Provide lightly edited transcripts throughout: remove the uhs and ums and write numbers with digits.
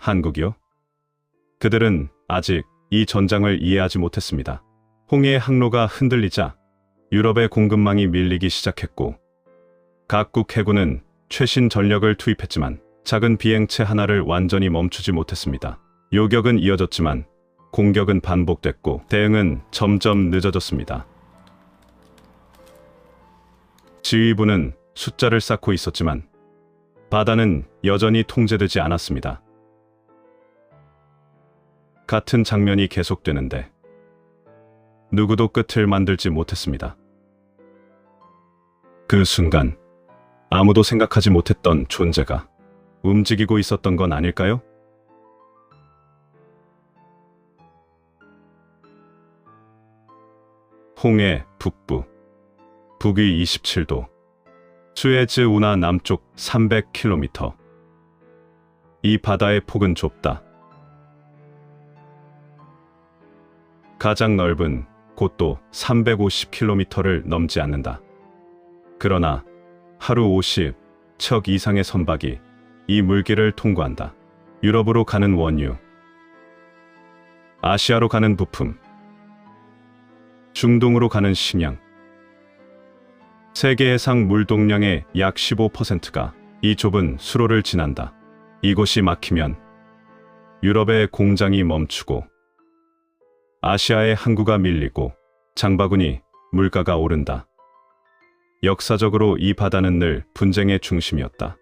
한국이요? 그들은 아직 이 전장을 이해하지 못했습니다. 홍해의 항로가 흔들리자 유럽의 공급망이 밀리기 시작했고 각국 해군은 최신 전력을 투입했지만 작은 비행체 하나를 완전히 멈추지 못했습니다. 요격은 이어졌지만 공격은 반복됐고 대응은 점점 늦어졌습니다. 지휘부는 숫자를 쌓고 있었지만 바다는 여전히 통제되지 않았습니다. 같은 장면이 계속되는데 누구도 끝을 만들지 못했습니다. 그 순간 아무도 생각하지 못했던 존재가 움직이고 있었던 건 아닐까요? 홍해 북부, 북위 27도, 수에즈 운하 남쪽 300km. 이 바다의 폭은 좁다. 가장 넓은 곳도 350km를 넘지 않는다. 그러나 하루 50척 이상의 선박이 이 물길을 통과한다. 유럽으로 가는 원유, 아시아로 가는 부품, 중동으로 가는 식량. 세계 해상 물동량의 약 15%가 이 좁은 수로를 지난다. 이곳이 막히면 유럽의 공장이 멈추고 아시아의 항구가 밀리고 장바구니 물가가 오른다. 역사적으로 이 바다는 늘 분쟁의 중심이었다.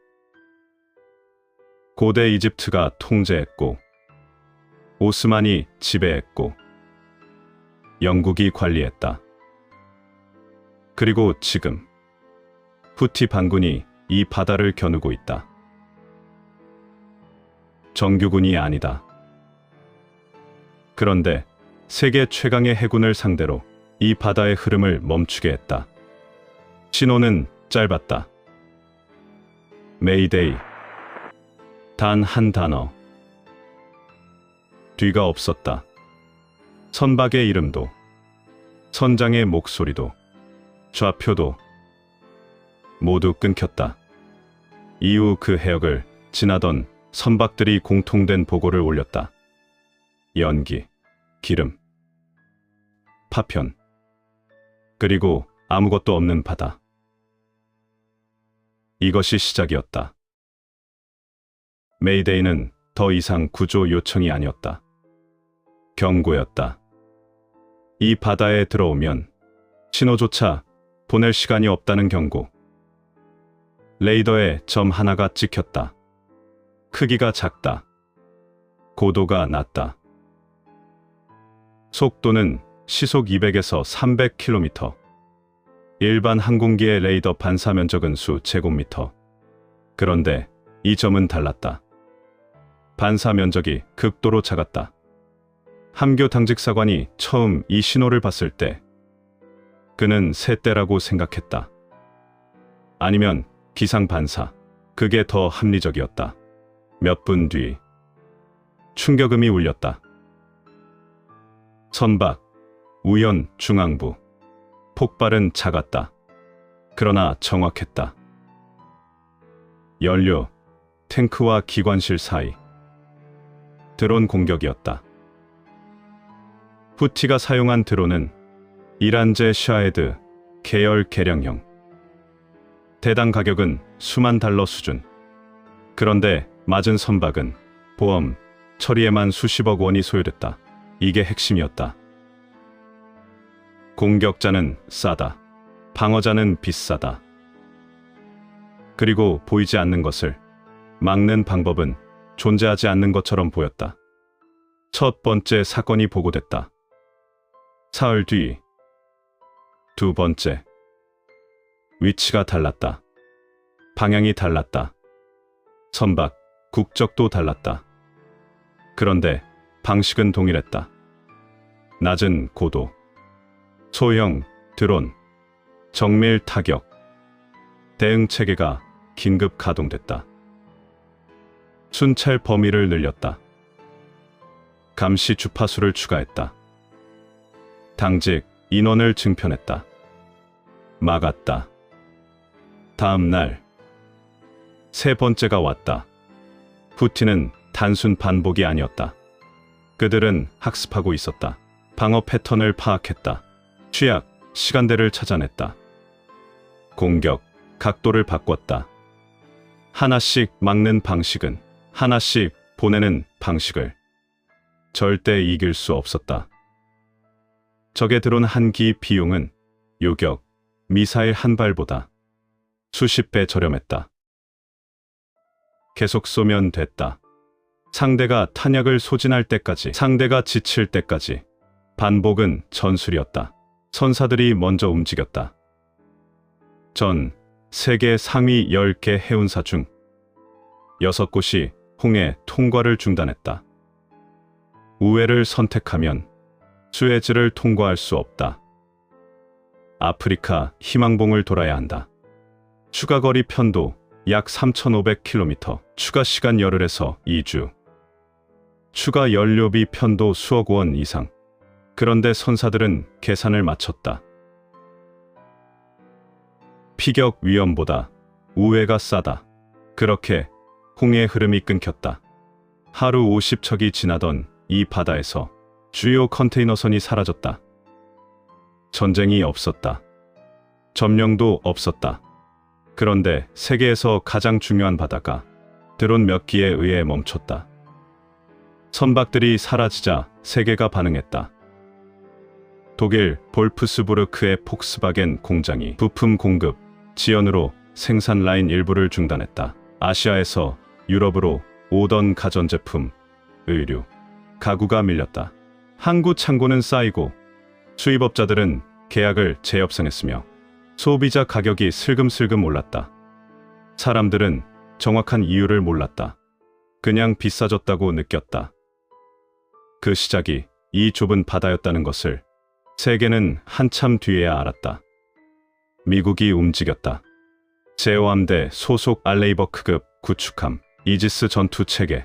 고대 이집트가 통제했고 오스만이 지배했고 영국이 관리했다. 그리고 지금 후티 반군이 이 바다를 겨누고 있다. 정규군이 아니다. 그런데 세계 최강의 해군을 상대로 이 바다의 흐름을 멈추게 했다. 신호는 짧았다. 메이데이. 단 한 단어. 뒤가 없었다. 선박의 이름도, 선장의 목소리도, 좌표도 모두 끊겼다. 이후 그 해역을 지나던 선박들이 공통된 보고를 올렸다. 연기, 기름, 파편, 그리고 아무것도 없는 바다. 이것이 시작이었다. 메이데이는 더 이상 구조 요청이 아니었다. 경고였다. 이 바다에 들어오면 신호조차 보낼 시간이 없다는 경고. 레이더에 점 하나가 찍혔다. 크기가 작다. 고도가 낮다. 속도는 시속 200에서 300km. 일반 항공기의 레이더 반사 면적은 수 제곱미터. 그런데 이 점은 달랐다. 반사 면적이 극도로 작았다. 함교 당직사관이 처음 이 신호를 봤을 때 그는 새떼라고 생각했다. 아니면 기상 반사. 그게 더 합리적이었다. 몇 분 뒤 충격음이 울렸다. 선박, 우연 중앙부. 폭발은 작았다. 그러나 정확했다. 연료, 탱크와 기관실 사이. 드론 공격이었다. 후티가 사용한 드론은 이란제 샤헤드 계열 개량형. 대당 가격은 수만 달러 수준. 그런데 맞은 선박은 보험, 처리에만 수십억 원이 소요됐다. 이게 핵심이었다. 공격자는 싸다. 방어자는 비싸다. 그리고 보이지 않는 것을 막는 방법은 존재하지 않는 것처럼 보였다. 첫 번째 사건이 보고됐다. 사흘 뒤 두 번째. 위치가 달랐다. 방향이 달랐다. 선박, 국적도 달랐다. 그런데 방식은 동일했다. 낮은 고도, 소형 드론, 정밀 타격. 대응 체계가 긴급 가동됐다. 순찰 범위를 늘렸다. 감시 주파수를 추가했다. 당직 인원을 증편했다. 막았다. 다음 날 세 번째가 왔다. 후티는 단순 반복이 아니었다. 그들은 학습하고 있었다. 방어 패턴을 파악했다. 취약, 시간대를 찾아냈다. 공격, 각도를 바꿨다. 하나씩 막는 방식은, 하나씩 보내는 방식을. 절대 이길 수 없었다. 적의 드론 한 기 비용은 요격, 미사일 한 발보다 수십 배 저렴했다. 계속 쏘면 됐다. 상대가 탄약을 소진할 때까지, 상대가 지칠 때까지. 반복은 전술이었다. 선사들이 먼저 움직였다. 전 세계 상위 10개 해운사 중 6곳이 홍해 통과를 중단했다. 우회를 선택하면 수에즈를 통과할 수 없다. 아프리카 희망봉을 돌아야 한다. 추가 거리 편도 약 3,500km, 추가 시간 열흘에서 2주. 추가 연료비 편도 수억 원 이상. 그런데 선사들은 계산을 마쳤다. 피격 위험보다 우회가 싸다. 그렇게 홍해의 흐름이 끊겼다. 하루 50척이 지나던 이 바다에서 주요 컨테이너선이 사라졌다. 전쟁이 없었다. 점령도 없었다. 그런데 세계에서 가장 중요한 바다가 드론 몇 기에 의해 멈췄다. 선박들이 사라지자 세계가 반응했다. 독일 볼프스부르크의 폭스바겐 공장이 부품 공급 지연으로 생산 라인 일부를 중단했다. 아시아에서 유럽으로 오던 가전제품, 의류, 가구가 밀렸다. 항구 창고는 쌓이고 수입업자들은 계약을 재협상했으며 소비자 가격이 슬금슬금 올랐다. 사람들은 정확한 이유를 몰랐다. 그냥 비싸졌다고 느꼈다. 그 시작이 이 좁은 바다였다는 것을 세계는 한참 뒤에야 알았다. 미국이 움직였다. 제어함대 소속 알레이버크급 구축함, 이지스 전투 체계,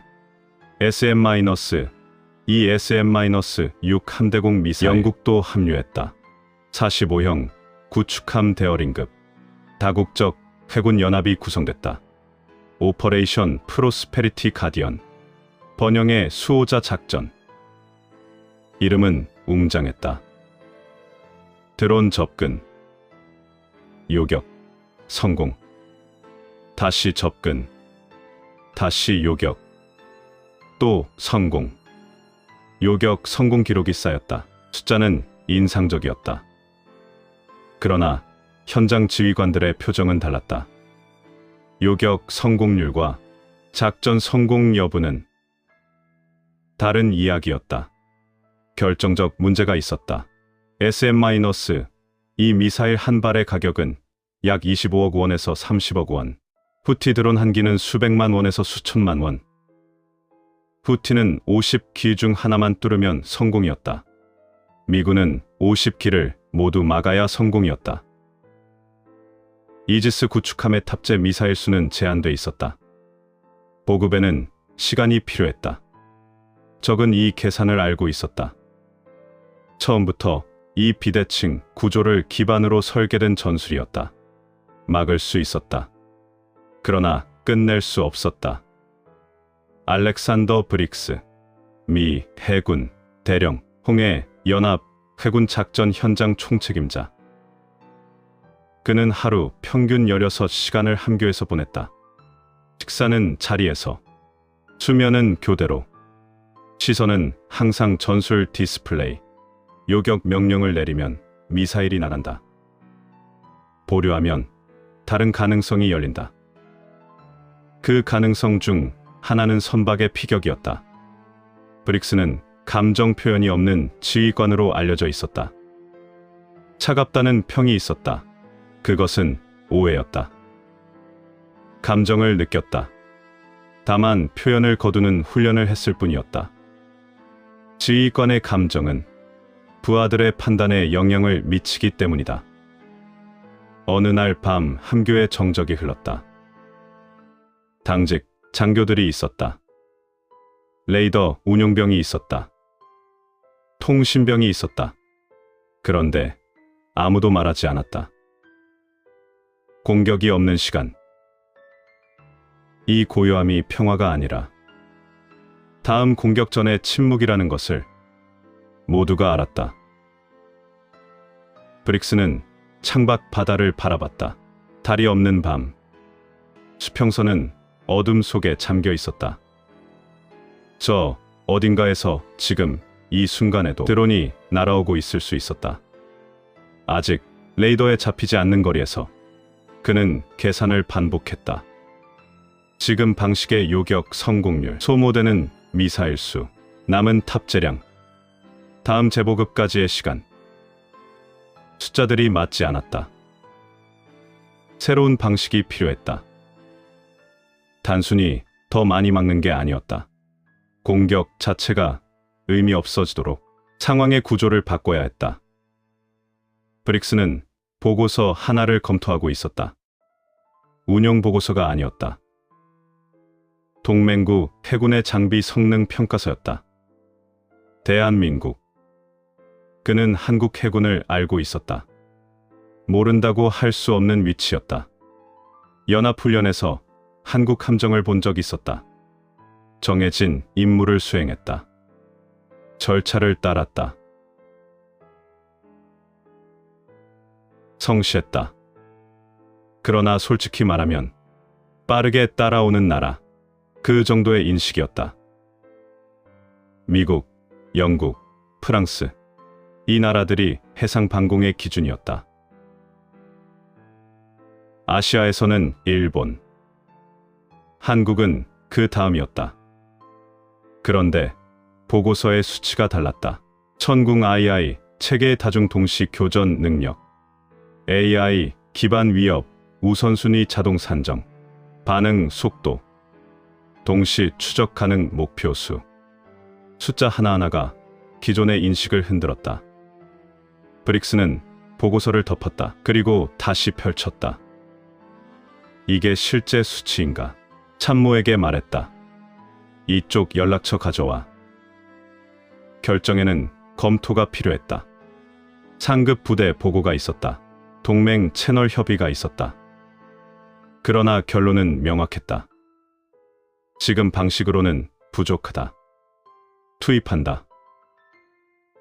SM-2 SM-6 함대공 미사일, 영국도 합류했다. 45형 구축함 대어링급, 다국적 해군 연합이 구성됐다. 오퍼레이션 프로스페리티 가디언, 번영의 수호자 작전. 이름은 웅장했다. 드론 접근, 요격, 성공. 다시 접근, 다시 요격, 또 성공. 요격 성공 기록이 쌓였다. 숫자는 인상적이었다. 그러나 현장 지휘관들의 표정은 달랐다. 요격 성공률과 작전 성공 여부는 다른 이야기였다. 결정적 문제가 있었다. SM-2 미사일 한 발의 가격은 약 25억 원에서 30억 원. 후티 드론 한 기는 수백만 원에서 수천만 원. 후티는 50기 중 하나만 뚫으면 성공이었다. 미군은 50기를 모두 막아야 성공이었다. 이지스 구축함의 탑재 미사일 수는 제한돼 있었다. 보급에는 시간이 필요했다. 적은 이 계산을 알고 있었다. 처음부터 이 비대칭 구조를 기반으로 설계된 전술이었다. 막을 수 있었다. 그러나 끝낼 수 없었다. 알렉산더 브릭스, 미 해군 대령 홍해 연합 해군 작전 현장 총책임자. 그는 하루 평균 16시간을 함교에서 보냈다. 식사는 자리에서, 수면은 교대로, 시선은 항상 전술 디스플레이. 요격 명령을 내리면 미사일이 나간다. 보류하면 다른 가능성이 열린다. 그 가능성 중 하나는 선박의 피격이었다. 브릭스는 감정 표현이 없는 지휘관으로 알려져 있었다. 차갑다는 평이 있었다. 그것은 오해였다. 감정을 느꼈다. 다만 표현을 거두는 훈련을 했을 뿐이었다. 지휘관의 감정은 부하들의 판단에 영향을 미치기 때문이다. 어느 날 밤 함교에 정적이 흘렀다. 당직 장교들이 있었다. 레이더 운용병이 있었다. 통신병이 있었다. 그런데 아무도 말하지 않았다. 공격이 없는 시간. 이 고요함이 평화가 아니라 다음 공격 전에 침묵이라는 것을 모두가 알았다. 브릭스는 창밖 바다를 바라봤다. 달이 없는 밤, 수평선은 어둠 속에 잠겨 있었다. 저 어딘가에서 지금 이 순간에도 드론이 날아오고 있을 수 있었다. 아직 레이더에 잡히지 않는 거리에서 그는 계산을 반복했다. 지금 방식의 요격 성공률, 소모되는 미사일 수, 남은 탑재량, 다음 재보급까지의 시간. 숫자들이 맞지 않았다. 새로운 방식이 필요했다. 단순히 더 많이 막는 게 아니었다. 공격 자체가 의미 없어지도록 상황의 구조를 바꿔야 했다. 브릭스는 보고서 하나를 검토하고 있었다. 운용 보고서가 아니었다. 동맹국 해군의 장비 성능 평가서였다. 대한민국. 그는 한국 해군을 알고 있었다. 모른다고 할 수 없는 위치였다. 연합훈련에서 한국 함정을 본 적 있었다. 정해진 임무를 수행했다. 절차를 따랐다. 성실했다. 그러나 솔직히 말하면 빠르게 따라오는 나라, 그 정도의 인식이었다. 미국, 영국, 프랑스, 이 나라들이 해상 방공의 기준이었다. 아시아에서는 일본, 한국은 그 다음이었다. 그런데 보고서의 수치가 달랐다. 천궁 II 체계 다중 동시 교전 능력, AI 기반 위협 우선순위 자동 산정, 반응 속도, 동시 추적 가능 목표 수. 숫자 하나하나가 기존의 인식을 흔들었다. 브릭스는 보고서를 덮었다. 그리고 다시 펼쳤다. 이게 실제 수치인가? 참모에게 말했다. 이쪽 연락처 가져와. 결정에는 검토가 필요했다. 상급 부대 보고가 있었다. 동맹 채널 협의가 있었다. 그러나 결론은 명확했다. 지금 방식으로는 부족하다. 투입한다.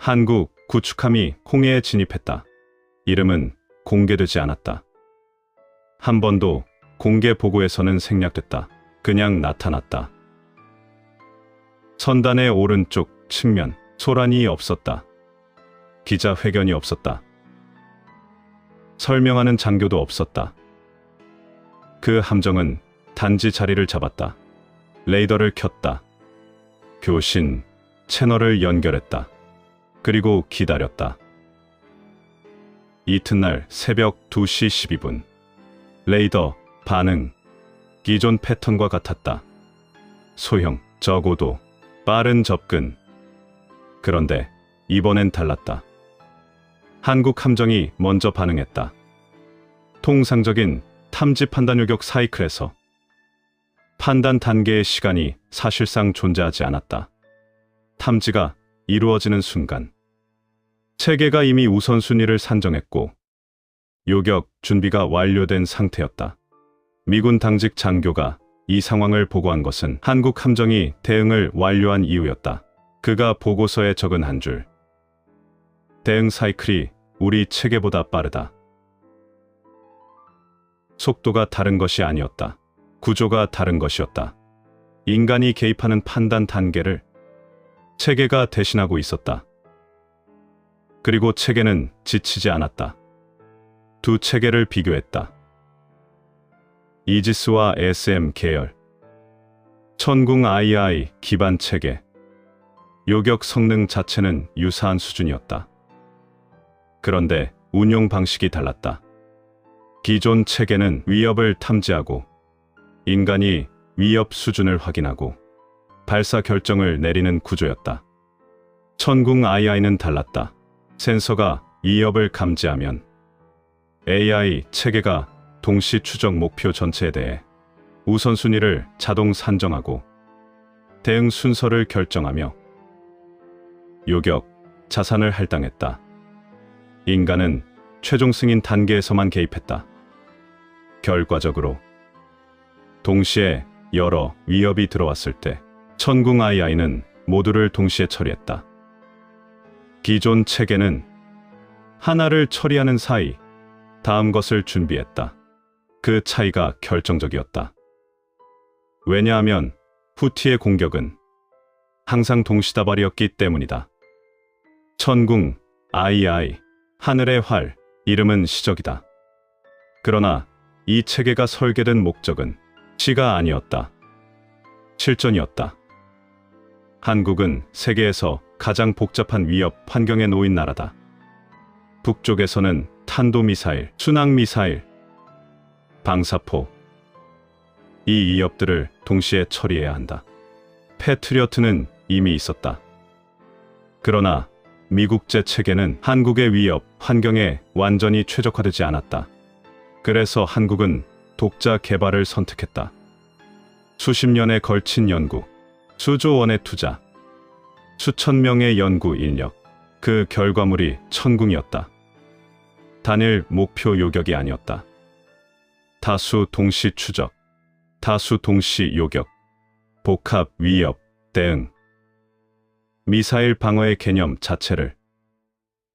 한국 구축함이 홍해에 진입했다. 이름은 공개되지 않았다. 한 번도 공개 보고에서는 생략됐다. 그냥 나타났다. 선단의 오른쪽 측면, 소란이 없었다. 기자회견이 없었다. 설명하는 장교도 없었다. 그 함정은 단지 자리를 잡았다. 레이더를 켰다. 교신, 채널을 연결했다. 그리고 기다렸다. 이튿날 새벽 2시 12분. 레이더 반응. 기존 패턴과 같았다. 소형, 저고도, 빠른 접근. 그런데 이번엔 달랐다. 한국 함정이 먼저 반응했다. 통상적인 탐지 판단 요격 사이클에서 판단 단계의 시간이 사실상 존재하지 않았다. 탐지가 이루어지는 순간 체계가 이미 우선순위를 산정했고 요격 준비가 완료된 상태였다. 미군 당직 장교가 이 상황을 보고한 것은 한국 함정이 대응을 완료한 이후였다. 그가 보고서에 적은 한 줄. 대응 사이클이 우리 체계보다 빠르다. 속도가 다른 것이 아니었다. 구조가 다른 것이었다. 인간이 개입하는 판단 단계를 체계가 대신하고 있었다. 그리고 체계는 지치지 않았다. 두 체계를 비교했다. 이지스와 SM 계열, 천궁 II 기반 체계, 요격 성능 자체는 유사한 수준이었다. 그런데 운용 방식이 달랐다. 기존 체계는 위협을 탐지하고 인간이 위협 수준을 확인하고 발사 결정을 내리는 구조였다. 천궁 II는 달랐다. 센서가 위협을 감지하면 AI 체계가 동시 추적 목표 전체에 대해 우선순위를 자동 산정하고 대응 순서를 결정하며 요격, 자산을 할당했다. 인간은 최종 승인 단계에서만 개입했다. 결과적으로 동시에 여러 위협이 들어왔을 때 천궁 II는 모두를 동시에 처리했다. 기존 체계는 하나를 처리하는 사이 다음 것을 준비했다. 그 차이가 결정적이었다. 왜냐하면 후티의 공격은 항상 동시다발이었기 때문이다. 천궁 II, 하늘의 활, 이름은 시적이다. 그러나 이 체계가 설계된 목적은 치가 아니었다. 실전이었다. 한국은 세계에서 가장 복잡한 위협 환경에 놓인 나라다. 북쪽에서는 탄도미사일, 순항미사일, 방사포, 이 위협들을 동시에 처리해야 한다. 패트리어트는 이미 있었다. 그러나 미국제 체계는 한국의 위협 환경에 완전히 최적화되지 않았다. 그래서 한국은 독자 개발을 선택했다. 수십 년에 걸친 연구, 수조 원의 투자, 수천 명의 연구 인력, 그 결과물이 천궁이었다. 단일 목표 요격이 아니었다. 다수 동시 추적, 다수 동시 요격, 복합 위협 대응, 미사일 방어의 개념 자체를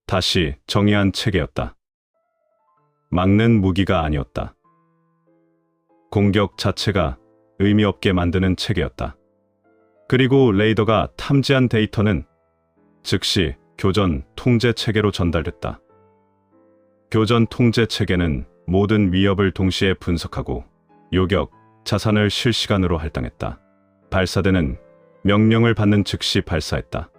다시 정의한 체계였다. 막는 무기가 아니었다. 공격 자체가 의미 없게 만드는 체계였다. 그리고 레이더가 탐지한 데이터는 즉시 교전 통제 체계로 전달됐다. 교전 통제 체계는 모든 위협을 동시에 분석하고 요격, 자산을 실시간으로 할당했다. 발사대는 명령을 받는 즉시 발사했다.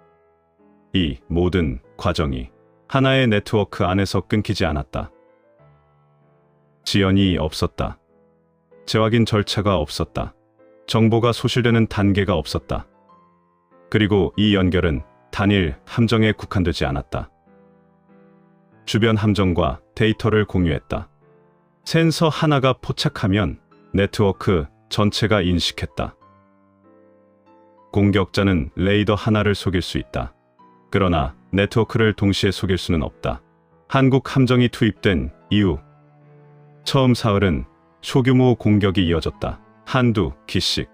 이 모든 과정이 하나의 네트워크 안에서 끊기지 않았다. 지연이 없었다. 재확인 절차가 없었다. 정보가 소실되는 단계가 없었다. 그리고 이 연결은 단일 함정에 국한되지 않았다. 주변 함정과 데이터를 공유했다. 센서 하나가 포착하면 네트워크 전체가 인식했다. 공격자는 레이더 하나를 속일 수 있다. 그러나 네트워크를 동시에 속일 수는 없다. 한국 함정이 투입된 이후 처음 사흘은 소규모 공격이 이어졌다. 한두 기씩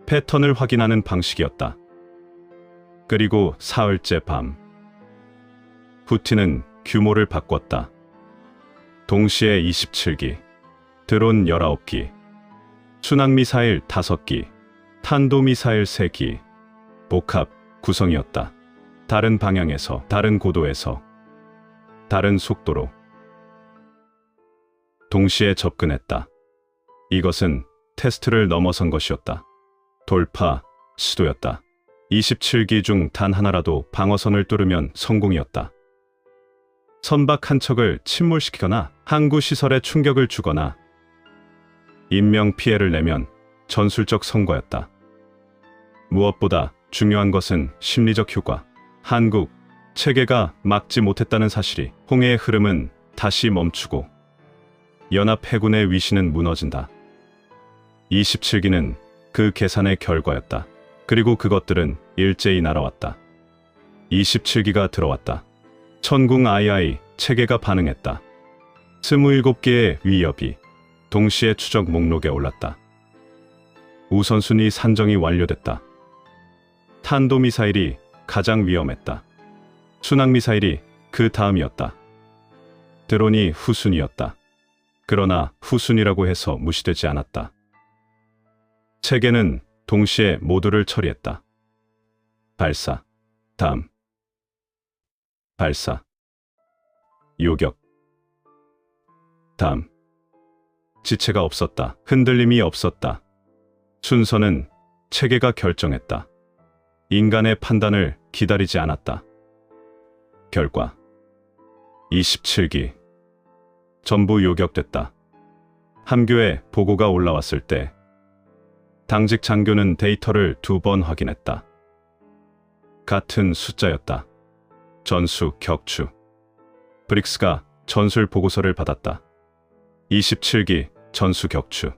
패턴을 확인하는 방식이었다. 그리고 사흘째 밤 후티는 규모를 바꿨다. 동시에 27기, 드론 19기, 순항미사일 5기, 탄도미사일 3기, 복합 구성이었다. 다른 방향에서, 다른 고도에서, 다른 속도로 동시에 접근했다. 이것은 테스트를 넘어선 것이었다. 돌파 시도였다. 27기 중 단 하나라도 방어선을 뚫으면 성공이었다. 선박 한 척을 침몰시키거나 항구 시설에 충격을 주거나 인명 피해를 내면 전술적 성과였다. 무엇보다 중요한 것은 심리적 효과. 한국 체계가 막지 못했다는 사실이 홍해의 흐름은 다시 멈추고 연합 해군의 위신은 무너진다. 27기는 그 계산의 결과였다. 그리고 그것들은 일제히 날아왔다. 27기가 들어왔다. 천궁 II 체계가 반응했다. 27개의 위협이 동시에 추적 목록에 올랐다. 우선순위 산정이 완료됐다. 탄도미사일이 가장 위험했다. 순항미사일이 그 다음이었다. 드론이 후순위였다. 그러나 후순위라고 해서 무시되지 않았다. 체계는 동시에 모두를 처리했다. 발사, 다음, 발사, 요격, 다음. 지체가 없었다. 흔들림이 없었다. 순서는 체계가 결정했다. 인간의 판단을 기다리지 않았다. 결과 27기 전부 요격됐다. 함교에 보고가 올라왔을 때 당직 장교는 데이터를 2번 확인했다. 같은 숫자였다. 전수 격추. 브릭스가 전술 보고서를 받았다. 27기 전수 격추.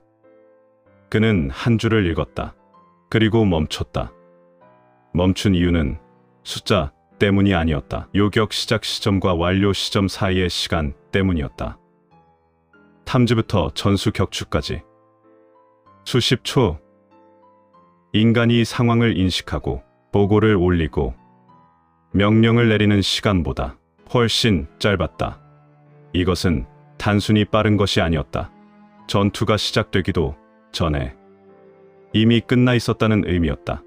그는 한 줄을 읽었다. 그리고 멈췄다. 멈춘 이유는 숫자 때문이 아니었다. 요격 시작 시점과 완료 시점 사이의 시간 때문이었다. 탐지부터 전수 격추까지 수십 초. 인간이 상황을 인식하고 보고를 올리고 명령을 내리는 시간보다 훨씬 짧았다. 이것은 단순히 빠른 것이 아니었다. 전투가 시작되기도 전에 이미 끝나 있었다는 의미였다.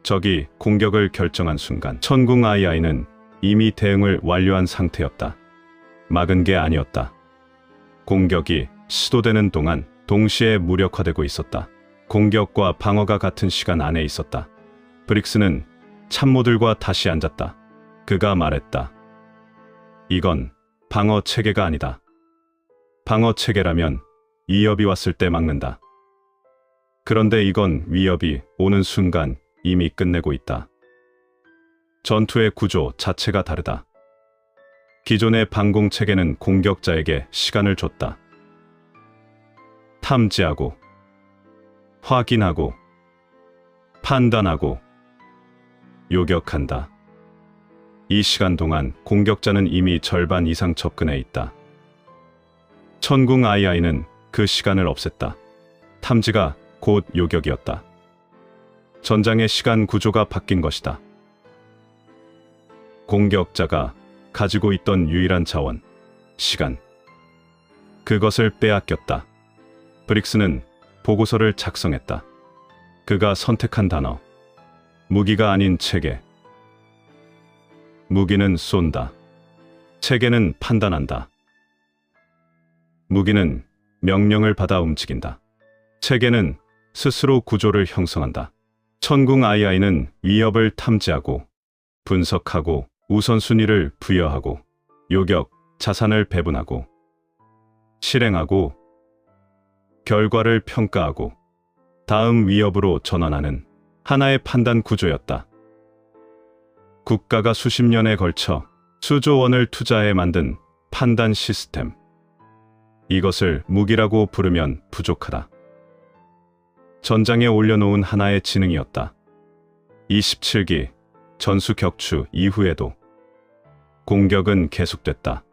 적이 공격을 결정한 순간 천궁 아이아이는 이미 대응을 완료한 상태였다. 막은 게 아니었다. 공격이 시도되는 동안 동시에 무력화되고 있었다. 공격과 방어가 같은 시간 안에 있었다. 브릭스는 참모들과 다시 앉았다. 그가 말했다. 이건 방어 체계가 아니다. 방어 체계라면 위협이 왔을 때 막는다. 그런데 이건 위협이 오는 순간 이미 끝내고 있다. 전투의 구조 자체가 다르다. 기존의 방공 체계는 공격자에게 시간을 줬다. 탐지하고, 확인하고, 판단하고, 요격한다. 이 시간 동안 공격자는 이미 절반 이상 접근해 있다. 천궁 아이아이는 그 시간을 없앴다. 탐지가 곧 요격이었다. 전장의 시간 구조가 바뀐 것이다. 공격자가 가지고 있던 유일한 자원, 시간. 그것을 빼앗겼다. 브릭스는 보고서를 작성했다. 그가 선택한 단어. 무기가 아닌 체계. 무기는 쏜다. 체계는 판단한다. 무기는 명령을 받아 움직인다. 체계는 스스로 구조를 형성한다. 천궁 아이아이는 위협을 탐지하고, 분석하고, 우선순위를 부여하고, 요격, 자산을 배분하고, 실행하고, 결과를 평가하고, 다음 위협으로 전환하는 하나의 판단 구조였다. 국가가 수십 년에 걸쳐 수조 원을 투자해 만든 판단 시스템. 이것을 무기라고 부르면 부족하다. 전장에 올려놓은 하나의 지능이었다. 27기 전수 격추 이후에도 공격은 계속됐다.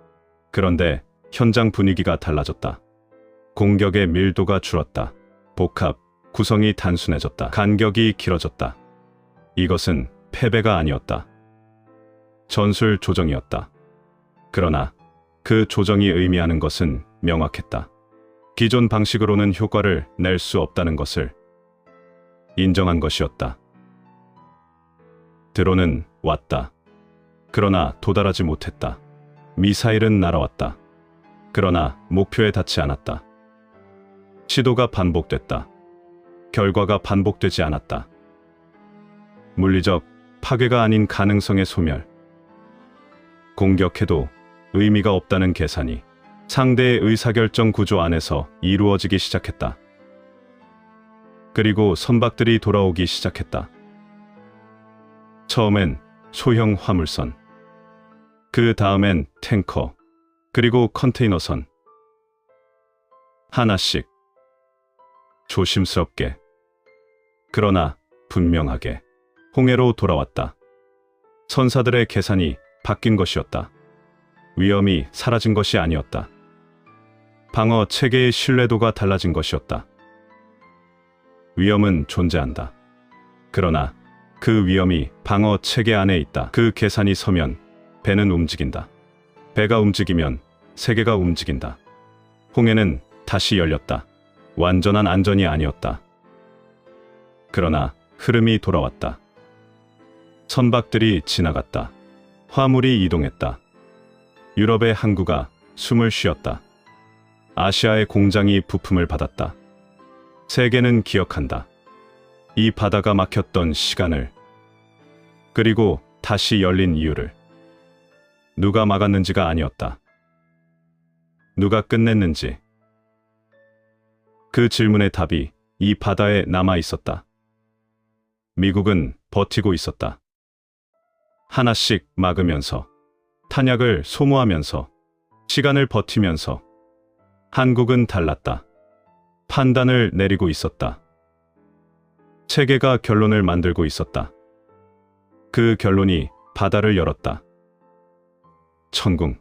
그런데 현장 분위기가 달라졌다. 공격의 밀도가 줄었다. 복합, 구성이 단순해졌다. 간격이 길어졌다. 이것은 패배가 아니었다. 전술 조정이었다. 그러나 그 조정이 의미하는 것은 명확했다. 기존 방식으로는 효과를 낼 수 없다는 것을 인정한 것이었다. 드론은 왔다. 그러나 도달하지 못했다. 미사일은 날아왔다. 그러나 목표에 닿지 않았다. 시도가 반복됐다. 결과가 반복되지 않았다. 물리적 파괴가 아닌 가능성의 소멸. 공격해도 의미가 없다는 계산이 상대의 의사결정 구조 안에서 이루어지기 시작했다. 그리고 선박들이 돌아오기 시작했다. 처음엔 소형 화물선, 그 다음엔 탱커, 그리고 컨테이너선. 하나씩, 조심스럽게, 그러나 분명하게 홍해로 돌아왔다. 선사들의 계산이 바뀐 것이었다. 위험이 사라진 것이 아니었다. 방어 체계의 신뢰도가 달라진 것이었다. 위험은 존재한다. 그러나 그 위험이 방어 체계 안에 있다. 그 계산이 서면 배는 움직인다. 배가 움직이면 세계가 움직인다. 홍해는 다시 열렸다. 완전한 안전이 아니었다. 그러나 흐름이 돌아왔다. 선박들이 지나갔다. 화물이 이동했다. 유럽의 항구가 숨을 쉬었다. 아시아의 공장이 부품을 받았다. 세계는 기억한다. 이 바다가 막혔던 시간을, 그리고 다시 열린 이유를. 누가 막았는지가 아니었다. 누가 끝냈는지. 그 질문의 답이 이 바다에 남아 있었다. 미국은 버티고 있었다. 하나씩 막으면서, 탄약을 소모하면서, 시간을 버티면서. 한국은 달랐다. 판단을 내리고 있었다. 체계가 결론을 만들고 있었다. 그 결론이 바다를 열었다. 천궁.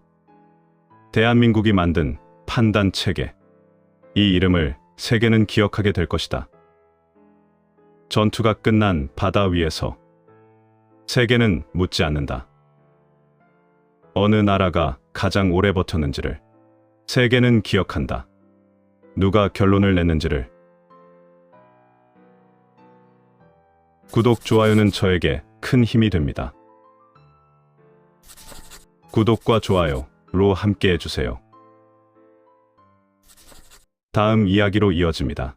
대한민국이 만든 판단 체계. 이 이름을 세계는 기억하게 될 것이다. 전투가 끝난 바다 위에서 세계는 묻지 않는다. 어느 나라가 가장 오래 버텼는지를 세계는 기억한다. 누가 결론을 냈는지를. 구독, 좋아요는 저에게 큰 힘이 됩니다. 구독과 좋아요로 함께 해주세요. 다음 이야기로 이어집니다.